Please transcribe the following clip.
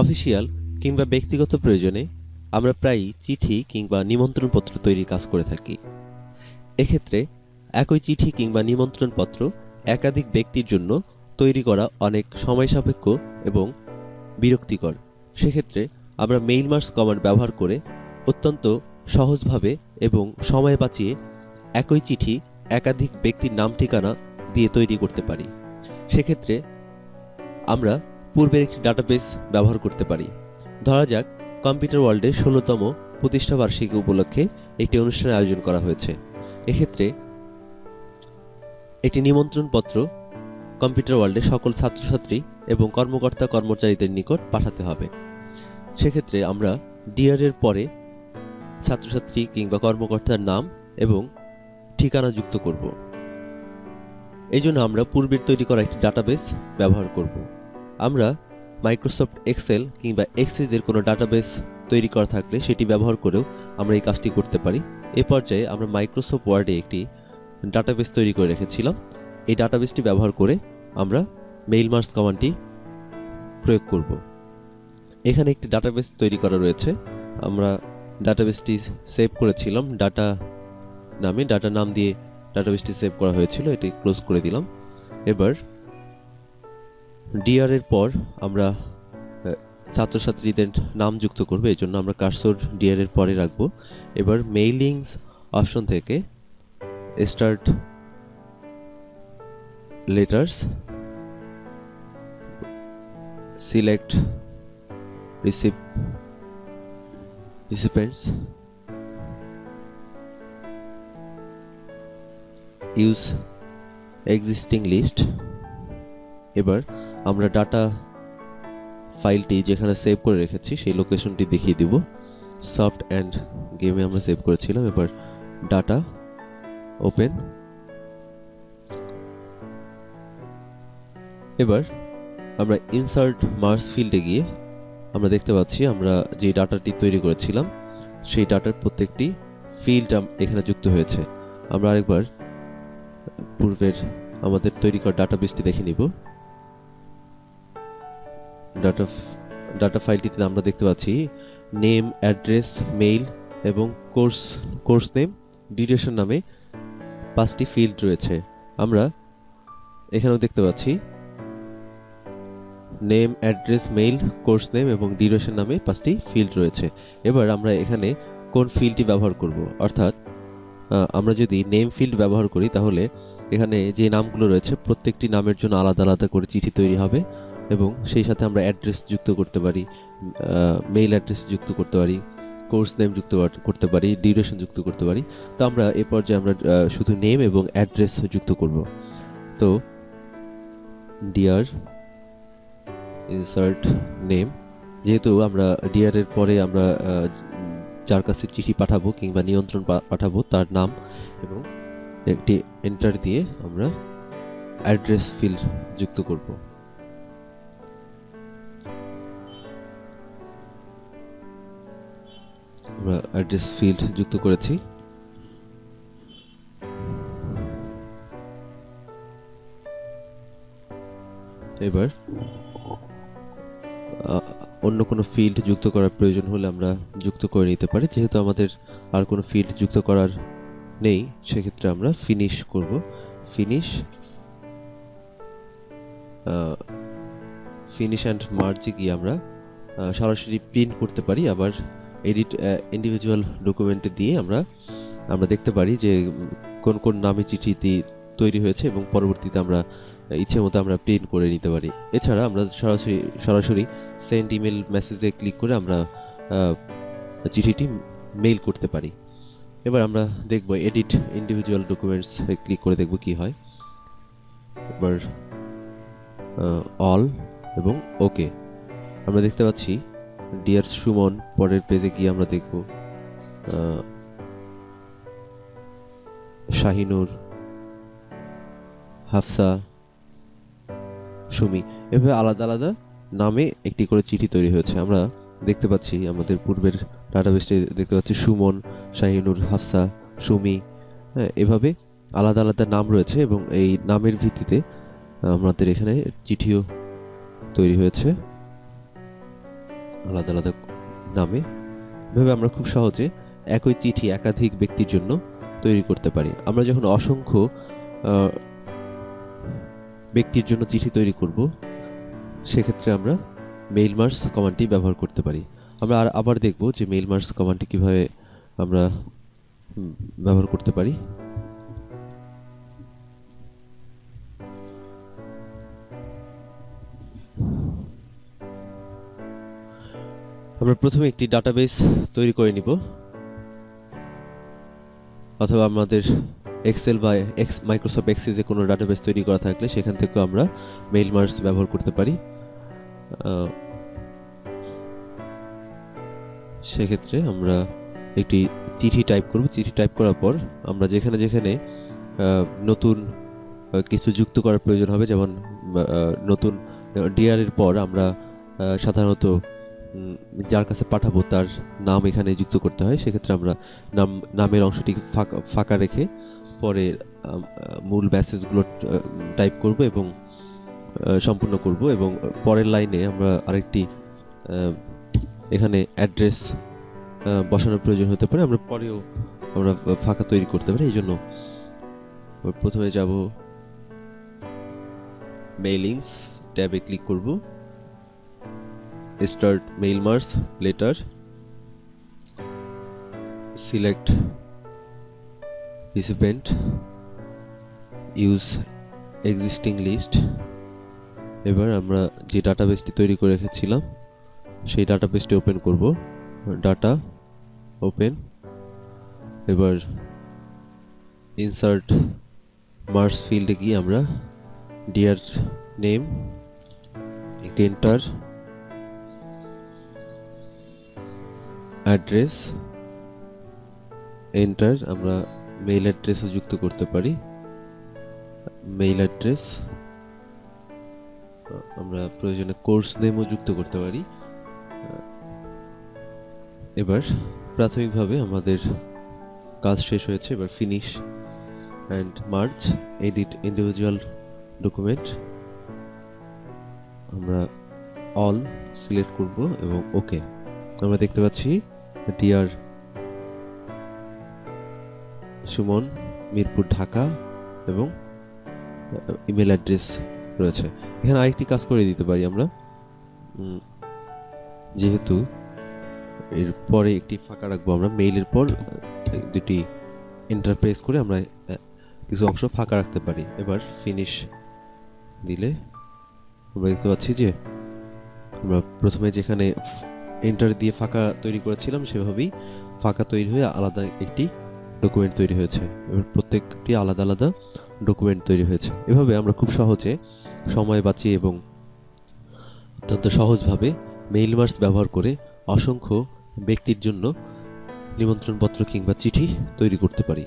Official কিংবা ব্যক্তিগত প্রয়োজনে আমরা প্রায়ই চিঠি কিংবা নিমন্ত্রণপত্র তৈরির কাজ করে থাকি। এক্ষেত্রে একই চিঠি কিংবা নিমন্ত্রণপত্র একাধিক ব্যক্তির জন্য তৈরি করা অনেক সময়সাপেক্ষ এবং বিরক্তিকর। সেক্ষেত্রে আমরা মেইল মার্জ কমান্ড ব্যবহার করে অত্যন্ত সহজভাবে এবং সময় বাঁচিয়ে একই চিঠি একাধিক ব্যক্তির নাম ঠিকানা দিয়ে তৈরি করতে পারি। সেক্ষেত্রে আমরা পূর্বের একটি ডাটাবেস ব্যবহার করতে পারি। ধরা যাক কম্পিউটার ওয়ার্ল্ডে ১৬তম প্রতিষ্ঠা বার্ষিকী উপলক্ষে একটি অনুষ্ঠানের আয়োজন করা হয়েছে। এক্ষেত্রে একটি নিমন্ত্রণপত্র কম্পিউটার ওয়ার্ল্ডে সকল ছাত্রছাত্রী এবং কর্মকর্তা কর্মচারীদের নিকট পাঠাতে হবে। সেক্ষেত্রে আমরা ডিয়ারের পরে ছাত্রছাত্রী কিংবা কর্মকর্তার নাম এবং ঠিকানা যুক্ত করব। এই জন্য আমরা পূর্বের তৈরি করা একটি ডাটাবেস ব্যবহার করব। আমরা মাইক্রোসফট এক্সেল কিংবা এক্সেসের কোনো ডাটাবেস তৈরি করা থাকলে সেটি ব্যবহার করেও আমরা এই কাজটি করতে পারি। এ পর্যায়ে আমরা মাইক্রোসফট ওয়ার্ডে একটি ডাটাবেস তৈরি করে রেখেছিলাম। এই ডাটাবেসটি ব্যবহার করে আমরা মেইল মার্জ কমান্ডটি প্রয়োগ করব। এখানে একটি ডাটাবেস তৈরি করা রয়েছে। আমরা ডাটাবেসটি সেভ করেছিলাম ডাটা নামে, ডাটা নাম দিয়ে ডাটাবেসটি সেভ করা হয়েছিল। এটি ক্লোজ করে দিলাম। এবার ডিআর এর পর আমরা ছাত্রছাত্রীদের নাম যুক্ত করব। এই জন্য আমরা কার্সর ডিআর এর পরে রাখব। এবার মেইলিংস অপশন থেকে start letters, select recipients, use existing list. এবার আমরা ডাটা ফাইলটি যেখানে সেভ করে রেখেছি সেই লোকেশনটি দেখিয়ে দিব। সফট অ্যান্ড গেমে আমরা সেভ করেছিলাম। এবার ডাটা ওপেন। এবার আমরা ইনসার্ট মার্জ ফিল্ডে গিয়ে আমরা দেখতে পাচ্ছি আমরা যে ডাটাটি তৈরি করেছিলাম সেই ডাটার প্রত্যেকটি ফিল্ড এখানে যুক্ত হয়েছে। আমরা আরেকবার পূর্বের আমাদের তৈরি করা ডাটাবেসটি দেখে নিব। ডাটা ফাইলটিতে আমরা দেখতে পাচ্ছি নেম, অ্যাড্রেস, মেইল এবং কোর্স নেম, ডিউরেশন নামে 5টি ফিল্ড রয়েছে। আমরা এখানেও দেখতে পাচ্ছি name, address, mail, course name এবং ডিউরেশন নামে 5টি ফিল্ড রয়েছে। এবার আমরা এখানে কোন ফিল্ডটি ব্যবহার করব, অর্থাৎ আমরা যদি নেম ফিল্ড ব্যবহার করি তাহলে এখানে যে নামগুলো রয়েছে প্রত্যেকটি নামের জন্য আলাদা আলাদা করে চিঠি তৈরি হবে এবং সেই সাথে আমরা অ্যাড্রেস যুক্ত করতে পারি, মেইল অ্যাড্রেস যুক্ত করতে পারি, কোর্স নেম যুক্ত করতে পারি, ডিউরেশন যুক্ত করতে পারি। তো আমরা এ পর্যায়ে আমরা শুধু নেম এবং অ্যাড্রেস যুক্ত করব। তো ডিয়ার ইনসার্ট নেম, যেহেতু আমরা ডিআর এর পরে আমরা যার কাছে চিঠি পাঠাবো কিংবা নিয়ন্ত্রণ পাঠাবো তার নাম এবং একটি এন্টার দিয়ে আমরা অ্যাড্রেস ফিল্ড যুক্ত করব। আমরা অ্যাড্রেস ফিল্ড যুক্ত করেছি। এবার অন্য কোনো ফিল্ড যুক্ত করার প্রয়োজন হলে আমরা যুক্ত করে নিতে পারি। যেহেতু আমাদের আর কোনো ফিল্ড যুক্ত করার নেই সেক্ষেত্রে আমরা ফিনিশ করব। ফিনিশ অ্যান্ড মার্জে গিয়ে আমরা সরাসরি প্রিন্ট করতে পারি। আবার এডিট ইন্ডিভিজুয়াল ডকুমেন্টে দিয়ে আমরা দেখতে পারি যে কোন কোন নামে চিঠিটি তৈরি হয়েছে এবং পরবর্তীতে আমরা ইচ্ছে মতো আমরা প্রিন্ট করে নিতে পারি। এছাড়া আমরা সরাসরি সেন্ড ইমেল মেসেজে ক্লিক করে আমরা চিঠিটি মেইল করতে পারি। এবার আমরা দেখব এডিট ইন্ডিভিজুয়াল ডকুমেন্টস ক্লিক করে দেখব কি হয়। এবার অল এবং ওকে। আমরা দেখতে পাচ্ছি ডিয়ার সুমন, পরের পেজে গিয়ে আমরা দেখব শাহিনুর, হাফসা, সুমি, এভাবে আলাদা আলাদা নামে একটি করে চিঠি তৈরি হয়েছে। আমরা দেখতে পাচ্ছি আমাদের পূর্বের ডাটাবেসটি দেখতে পাচ্ছি সুমন, শাহিনুর, হাফসা, সুমি, এভাবে আলাদা আলাদা নাম রয়েছে এবং এই নামের ভিত্তিতে আমাদের এখানে চিঠিও তৈরি হয়েছে। আলাদা আলাদা নামে। এভাবে আমরা খুব সহজে একই চিঠি একাধিক ব্যক্তির জন্য তৈরি করতে পারি। আমরা যখন অসংখ্য ব্যক্তির জন্য চিঠি তৈরি করব, সেক্ষেত্রে আমরা মেইল মার্জ কমান্ডটি ব্যবহার করতে পারি। আমরা আবার দেখব যে মেইল মার্জ কমান্ডটি কিভাবে আমরা ব্যবহার করতে পারি। আমরা প্রথমে একটি ডাটাবেস তৈরি করে নিব, অথবা আমাদের এক্সেল বা মাইক্রোসফট এক্সেলে কোনো ডাটাবেস তৈরি করা থাকলে সেখান থেকেও আমরা মেইল মার্জ ব্যবহার করতে পারি। সেক্ষেত্রে আমরা একটি চিঠি টাইপ করব। চিঠি টাইপ করার পর আমরা যেখানে যেখানে নতুন কিছু যুক্ত করার প্রয়োজন হবে, যেমন নতুন ডিআর এর পর আমরা সাধারণত যার কাছে পাঠাবো তার নাম এখানে যুক্ত করতে হয়। সেক্ষেত্রে আমরা নামের অংশটি ফাঁকা রেখে পরে মূল মেসেজগুলো টাইপ করব এবং সম্পূর্ণ করব, এবং পরের লাইনে আমরা আরেকটি এখানে অ্যাড্রেস বসানোর প্রয়োজন হতে পারে। আমরা পরেও আমরা ফাঁকা তৈরি করতে পারি। এই জন্য প্রথমে যাব, মেইলিংস ট্যাবে ক্লিক করব, start mail merge letter, select recipient, use existing list. এবার আমরা যে ডাটাবেসটি তৈরি করে রেখেছিলাম সেই ডাটাবেসটি ওপেন করব। Data open. এবার ইনসার্ট মার্জ ফিল্ডে গিয়ে আমরা dear name enter, address enter. আমরা মেইল অ্যাড্রেসও যুক্ত করতে পারি। মেইল অ্যাড্রেস, আমরা প্রয়োজনে কোর্স নেমও যুক্ত করতে পারি। এবার প্রাথমিকভাবে আমাদের কাজ শেষ হয়েছে। এবার finish and merge, edit individual document, আমরা অল সিলেক্ট করব এবং ওকে। আমরা দেখতে পাচ্ছি ডিআর সুমন, মিরপুর, ঢাকা এবং ইমেল অ্যাড্রেস রয়েছে। এখানে আরেকটি কাজ করে দিতে পারি আমরা, যেহেতু এর পরে একটি ফাঁকা রাখবো, আমরা মেইলের পর দুটি এন্টার প্রেস করে আমরা কিছু অংশ ফাঁকা রাখতে পারি। এবার ফিনিশ দিলে আমরা দেখতে পাচ্ছি যে আমরা প্রথমে যেখানে এন্টার দিয়ে ফাঁকা তৈরি করেছিলাম সেভাবেই ফাঁকা তৈরি হয়ে আলাদা একটি ডকুমেন্ট তৈরি হয়েছে। এবার প্রত্যেকটি আলাদা আলাদা ডকুমেন্ট তৈরি হয়েছে। এভাবে আমরা খুব সহজে সময় বাঁচিয়ে এবং অত্যন্ত সহজভাবে মেইল মার্জ ব্যবহার করে অসংখ্য ব্যক্তির জন্য নিমন্ত্রণপত্র কিংবা চিঠি তৈরি করতে পারি।